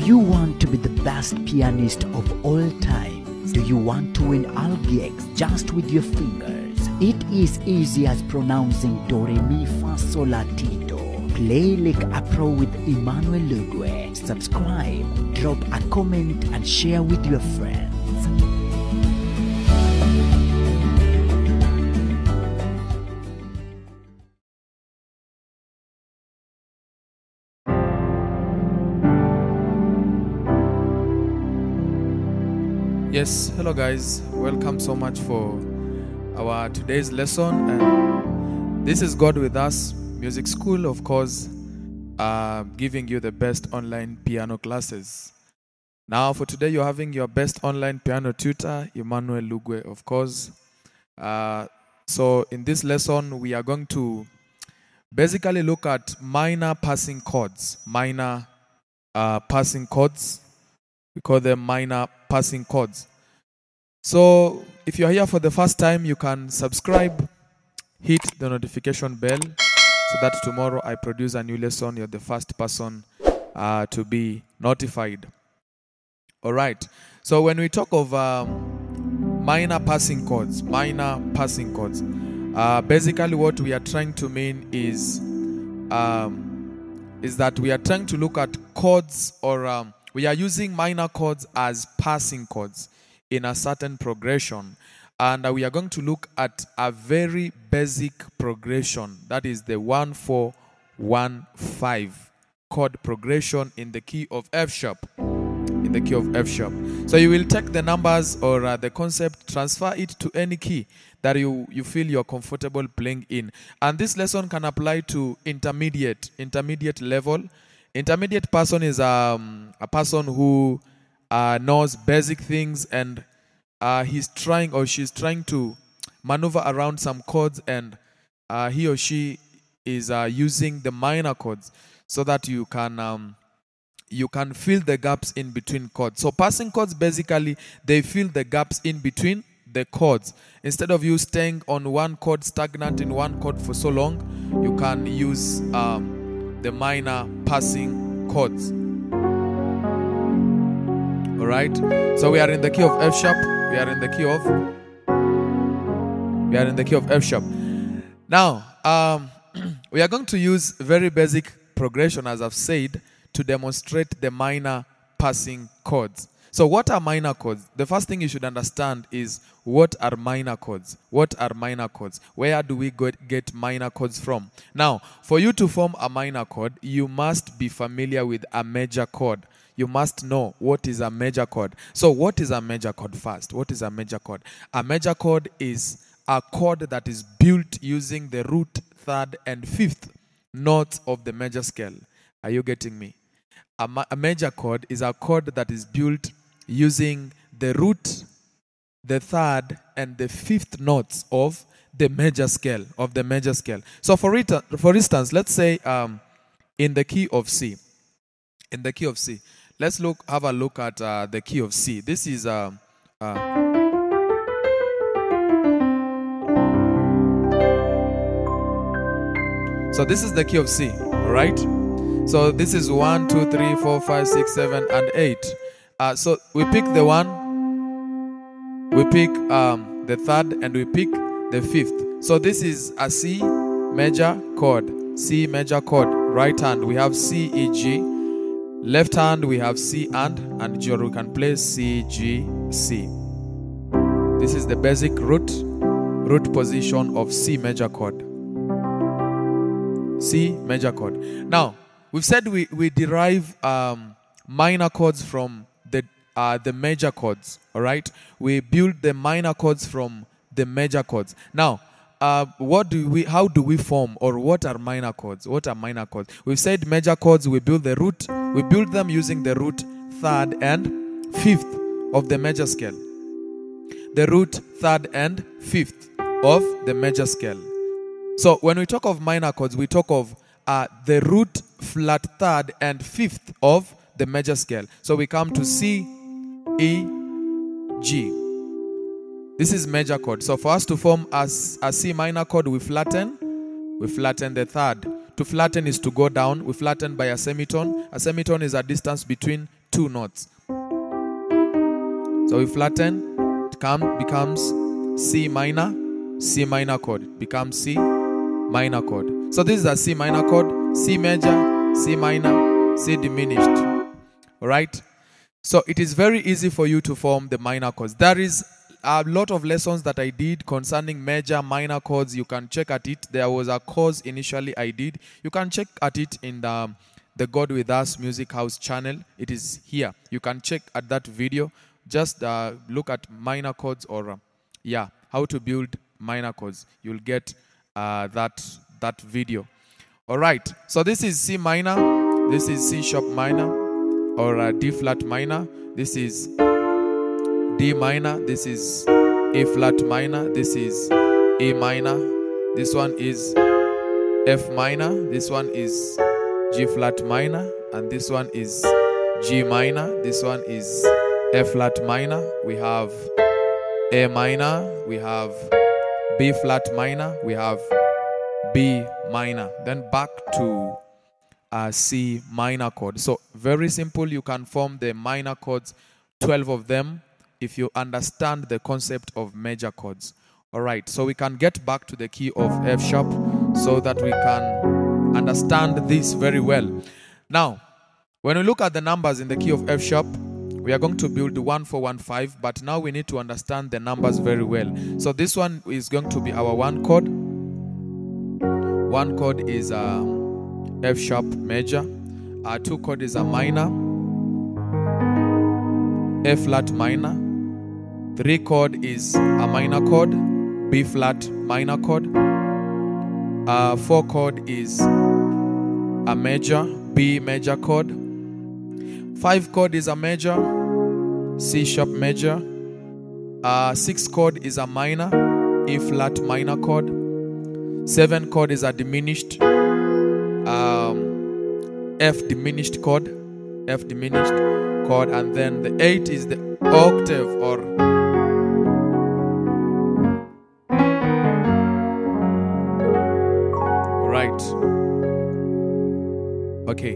you want to be the best pianist of all time? Do you want to win all gigs just with your fingers? It is easy as pronouncing do re mi fa sol la ti do. Play like a pro with Emmanuel Lugwe. Subscribe, drop a comment and share with your friends. Yes, hello guys, welcome so much for our today's lesson. And this is God with Us Music School, of course, giving you the best online piano classes. Now for today you're having your best online piano tutor, Emmanuel Lugwe, of course. So in this lesson we are going to basically look at minor passing chords. Minor passing chords. We call them minor passing chords. So if you're here for the first time, you can subscribe, hit the notification bell so that tomorrow I produce a new lesson, you're the first person to be notified. All right. So when we talk of minor passing chords, basically what we are trying to mean is that we are trying to look at chords, or we are using minor chords as passing chords in a certain progression. And we are going to look at a very basic progression. That is the 1-4-1-5 chord progression in the key of F sharp. In the key of F sharp. So you will take the numbers or the concept, transfer it to any key that you feel you're comfortable playing in. And this lesson can apply to intermediate level. Intermediate person is a person who knows basic things, and he's trying or she's trying to maneuver around some chords, and he or she is using the minor chords so that you can fill the gaps in between chords. So passing chords, basically they fill the gaps in between the chords. Instead of you staying on one chord, stagnant in one chord for so long, you can use the minor passing chords. All right. So we are in the key of F sharp. We are in the key of F sharp. Now, we are going to use very basic progression, as I've said, to demonstrate the minor passing chords. So what are minor chords? The first thing you should understand is, what are minor chords? What are minor chords? Where do we get minor chords from? Now, for you to form a minor chord, you must be familiar with a major chord. You must know what is a major chord. So what is a major chord first? What is a major chord? A major chord is a chord that is built using the root, third, and fifth notes of the major scale. Are you getting me? A major chord is a chord that is built using the root, the third, and the fifth notes of the major scale. So for instance, let's say in the key of C. In the key of C, let's have a look at the key of C. This is so this is the key of C, all right? So this is 1, 2, 3, 4, 5, 6, 7, and 8. So we pick the 1, we pick the third, and we pick the fifth. So this is a C major chord. C major chord. Right hand we have C, E, G. Left hand we have C and G, or we can play C, G, C. This is the basic root position of C major chord. C major chord. Now, we've said we derive minor chords from the major chords. All right, we build the minor chords from the major chords. Now, how do we form, or what are minor chords? What are minor chords? We've said major chords, we build the root. We build them using the root, third, and fifth of the major scale. The root, third, and fifth of the major scale. So when we talk of minor chords, we talk of the root, flat, third, and fifth of the major scale. So we come to C, E, G. This is major chord. So for us to form a C minor chord, we flatten the third. To flatten is to go down. We flatten by a semitone. A semitone is a distance between 2 notes. So we flatten, it becomes C minor chord. It becomes C minor chord. So this is a C minor chord, C major, C minor, C diminished. All right? So it is very easy for you to form the minor chords. There is a lot of lessons that I did concerning major, minor chords. You can check at it. There was a course initially I did. You can check at it in the God With Us Music House channel. It is here. You can check at that video. Just look at minor chords or how to build minor chords. You'll get that video. All right. So this is C minor. This is C sharp minor or D flat minor. This is D minor. This is A flat minor. This is A minor. This one is F minor. This one is G flat minor. And this one is G minor. This one is F flat minor. We have A minor. We have B flat minor. We have B minor. Then back to C minor chord. So very simple. You can form the minor chords, 12 of them, if you understand the concept of major chords. All right, so we can get back to the key of F sharp so that we can understand this very well. Now, when we look at the numbers in the key of F sharp, we are going to build 1 4 1 5, but now we need to understand the numbers very well. So this one is going to be our 1 chord. 1 chord is F sharp major. 2 chord is a minor, F flat minor. 3 chord is a minor chord, B flat minor chord. 4 chord is a major, B major chord. 5 chord is a major, C sharp major. 6 chord is a minor, E flat minor chord. 7 chord is a diminished, F diminished chord, and then the 8 is the octave or right. Okay,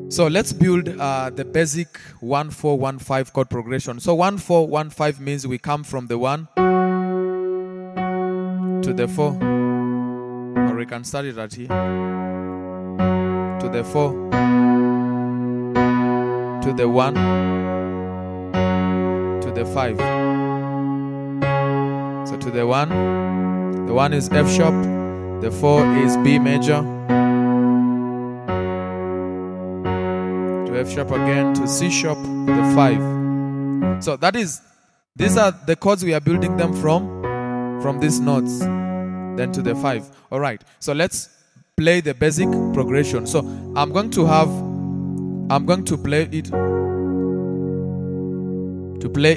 so let's build the basic 1 4 1 5 chord progression. So 1 4 1 5 means we come from the 1 to the 4, or we can start it right here, to the 4, to the 1, to the 5. So to the 1 is F sharp, the 4 is B major, to F sharp again, to C sharp, the 5. So these are the chords we are building them from these notes, then to the 5. All right, so let's play the basic progression. So I'm going to play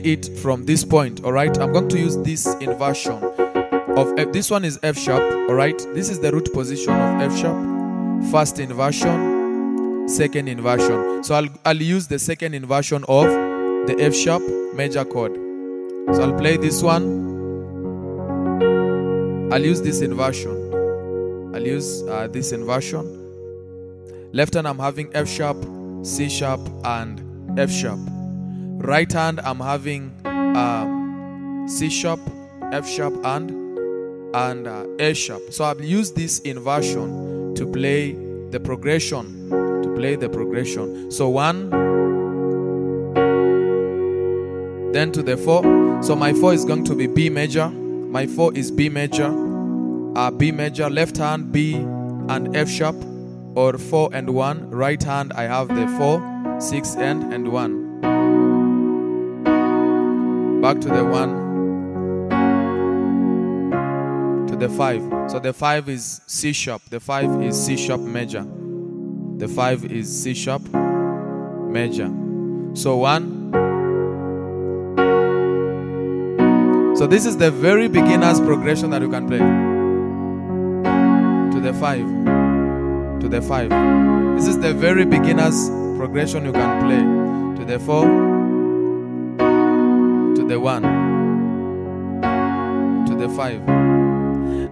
it from this point. All right, I'm going to use this inversion of F. This one is F sharp. All right, this is the root position of F sharp. First inversion, second inversion. So I'll use the second inversion of the F sharp major chord. So I'll play this one. I'll use this inversion. Left hand I'm having F sharp, C sharp, and F sharp. Right hand I'm having C sharp, F sharp, and A sharp. So I'll use this inversion to play the progression. So 1, then to the 4. So my 4 is going to be B major. My 4 is B major. B major, left hand B and F sharp, or 4 and 1. Right hand I have the 4, 6 and 1. Back to the 1, to the 5. So the 5 is C sharp. The 5 is C sharp major. The 5 is C sharp major. So 1. So this is the very beginner's progression that you can play. To the 5. To the 5. This is the very beginner's progression you can play. To the 4. To the 1. To the 5.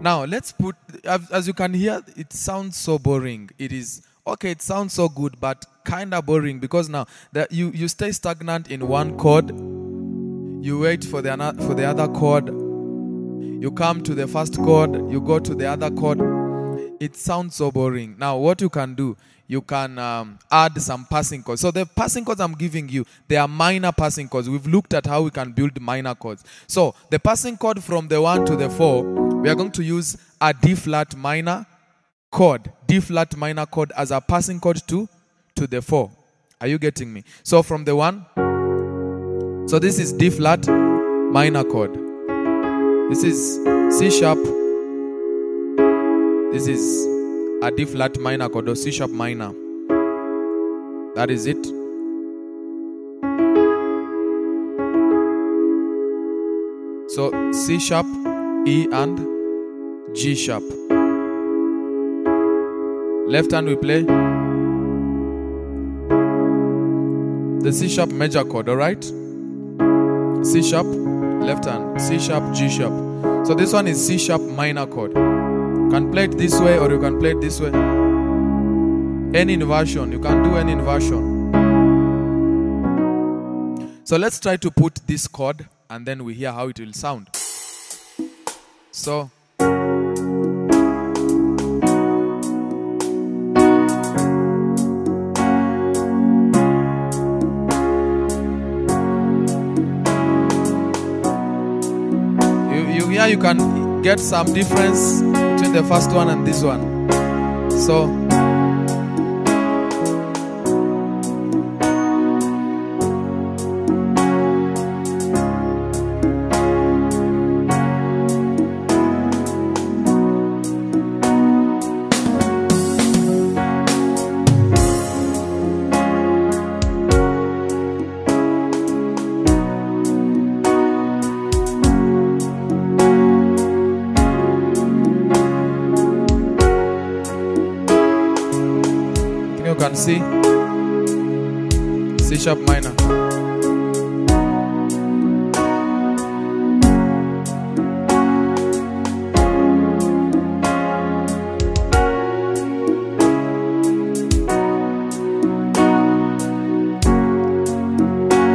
Now let's put, as you can hear, it sounds so boring. It is okay, it sounds so good, but kind of boring, because now that you stay stagnant in one chord, you wait for the other chord, you come to the first chord, you go to the other chord. It sounds so boring. Now, what you can do, you can add some passing chords. So the passing chords I'm giving you, they are minor passing chords. We've looked at how we can build minor chords. So the passing chord from the 1 to the 4, we are going to use a D flat minor chord, D flat minor chord as a passing chord to the 4. Are you getting me? So from the 1, so this is D flat minor chord. This is C sharp. This is a D flat minor chord, or C sharp minor. That is it. So C sharp, E and G sharp. Left hand we play the C sharp major chord, alright? C sharp, left hand, C sharp, G sharp. So this one is C sharp minor chord. You can play it this way or you can play it this way. Any inversion, you can do any inversion. So let's try to put this chord and then we hear how it will sound. So you can get some difference between the first one and this one. So can see C sharp minor.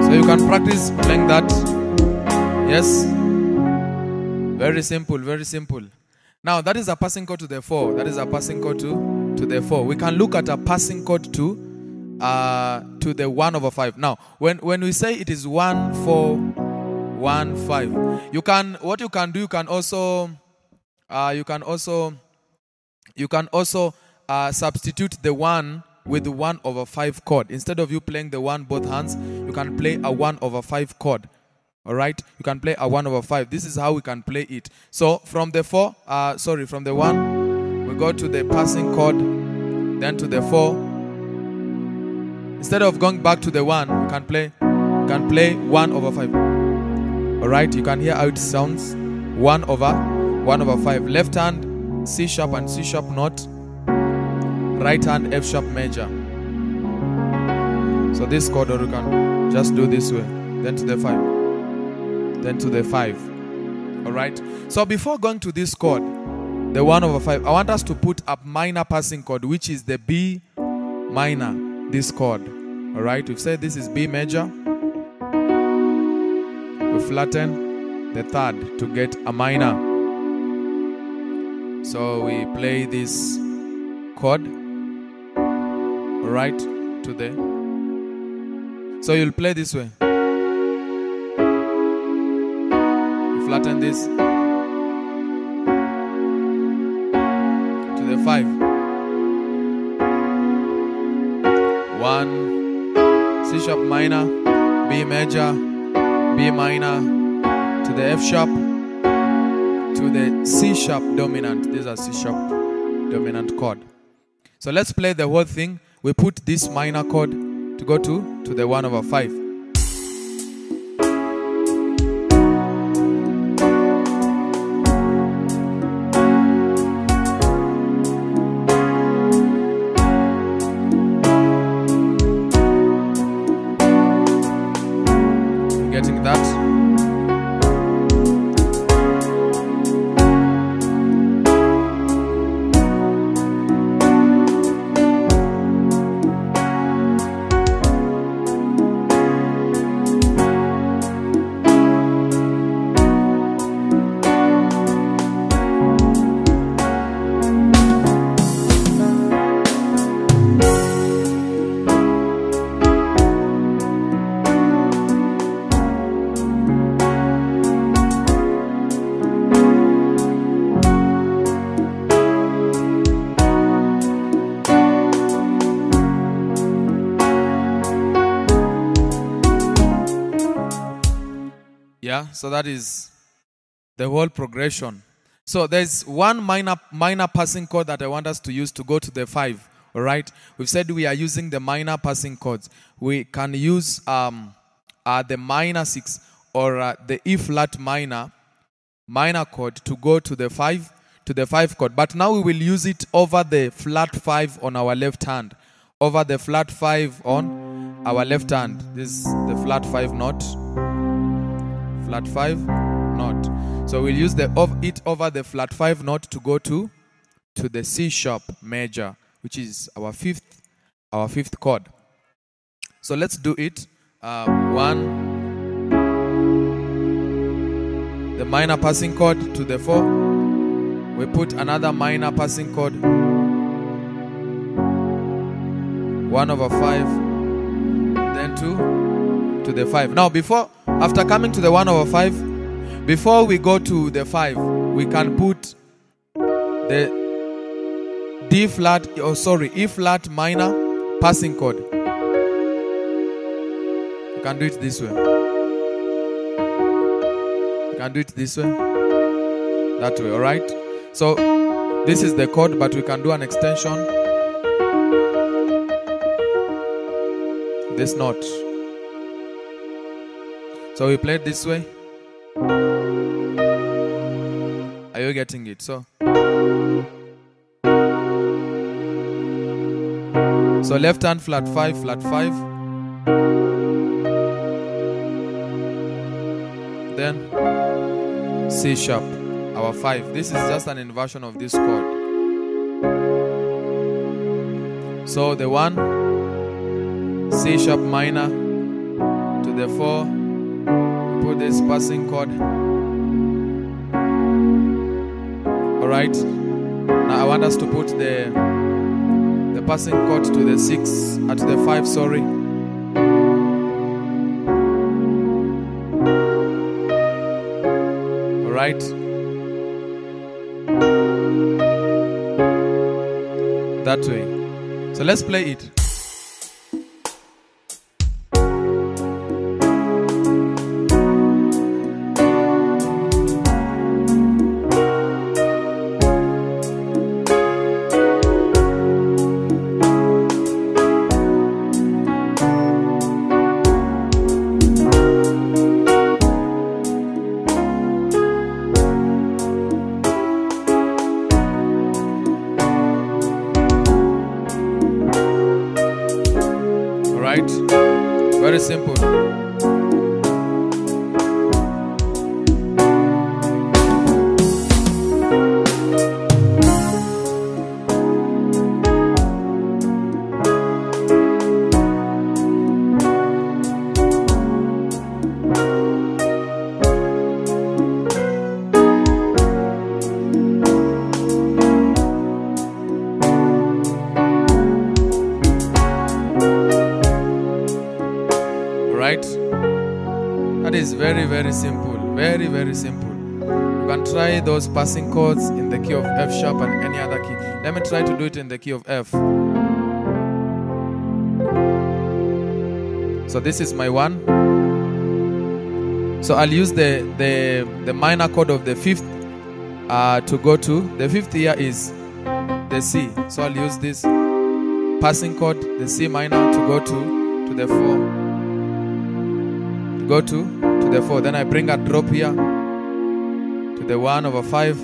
So you can practice playing that. Yes, very simple, very simple. Now that is a passing chord to the 4. That is a passing chord to the 4. We can look at a passing chord to the 1 over 5. Now, when we say it is 1, 4, 1, 5, what you can do, you can also substitute the 1 with the 1 over 5 chord. Instead of you playing the 1 both hands, you can play a 1 over 5 chord. Alright, you can play a 1 over 5. This is how we can play it. So from the 1, we go to the passing chord, then to the 4. Instead of going back to the 1, you can play 1 over 5. Alright, you can hear how it sounds. 1 over 5. Left hand C sharp and C sharp note. Right hand F sharp major. So this chord, or you can just do this way. Then to the 5. Then to the 5. Alright. So before going to this chord, the 1 over 5, I want us to put a minor passing chord, which is the B minor, this chord. Alright. We've said this is B major. We flatten the 3rd to get a minor. So we play this chord. Alright. To the. So you'll play this way. Flatten this to the 5. 1 C sharp minor, B major, B minor, to the F sharp, to the C sharp dominant. These are C sharp dominant chord. So let's play the whole thing. We put this minor chord to go to the 1 over 5. Getting that? Yeah, so that is the whole progression. So there's one minor passing chord that I want us to use to go to the 5. All right, we've said we are using the minor passing chords. We can use the minor 6 or the E flat minor chord to go to the 5 chord. But now we will use it over the flat 5 on our left hand. Over the flat 5 on our left hand. This is the flat 5 note. Flat 5 note. So we'll use it over the flat 5 note to go to the C sharp major, which is our fifth chord. So let's do it. 1, the minor passing chord to the 4. We put another minor passing chord, 1/5, then 2 to the 5. Now after coming to the 1/5, before we go to the 5, we can put the E flat minor passing chord. You can do it this way. You can do it this way. That way, all right? So this is the chord, but we can do an extension. This note. So we play it this way. Are you getting it? So left hand flat 5, then C sharp, our 5. This is just an inversion of this chord. So the 1, C sharp minor to the 4, put this passing chord. Alright, now I want us to put the passing chord to the 6, to the 5, sorry. Alright. That way. So let's play it. Very simple. That is very, very simple. Very, very simple. You can try those passing chords in the key of F sharp and any other key. Let me try to do it in the key of F. So this is my 1. So I'll use the minor chord of the 5th to go to. The 5th here is the C. So I'll use this passing chord, the C minor, to go to the 4. Go to the 4. Then I bring a drop here to the 1/5,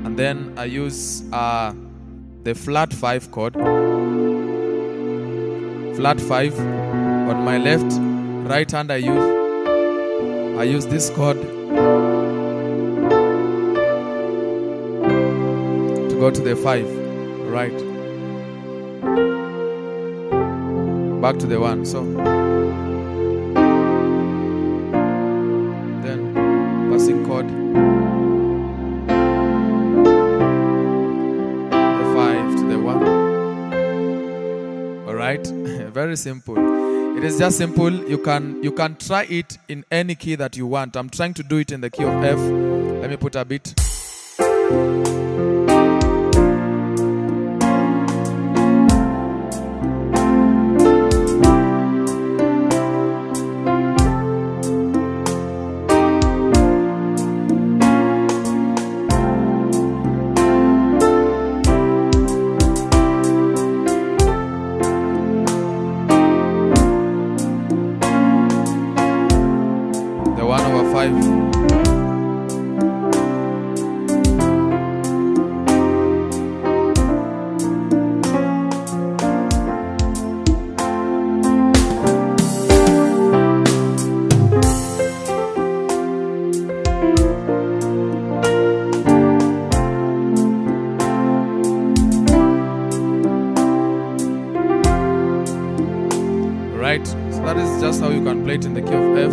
and then I use the flat 5 chord. Flat 5 on my left. Right hand I use this chord to go to the 5. Right. Back to the 1. So then passing chord, the 5 to the 1. All right. Very simple. It is just simple. You can try it in any key that you want. I'm trying to do it in the key of F. Let me put a beat. right? So that is just how you can play it in the key of F.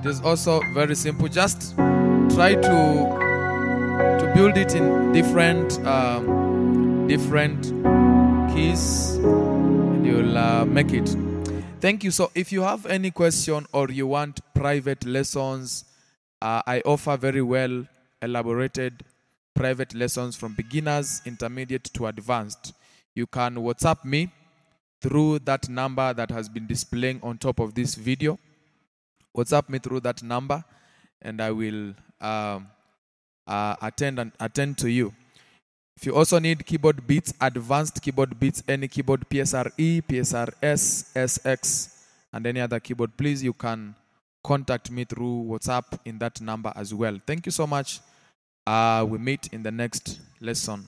It is also very simple. Just try to build it in different keys, and you'll make it. Thank you. So if you have any question or you want private lessons, I offer very well elaborated private lessons from beginners, intermediate to advanced. You can WhatsApp me through that number that has been displaying on top of this video. WhatsApp me through that number, and I will attend to you. If you also need keyboard beats, advanced keyboard beats, any keyboard, PSRE, PSRS, SX, and any other keyboard, please, you can contact me through WhatsApp in that number as well. Thank you so much. We meet in the next lesson.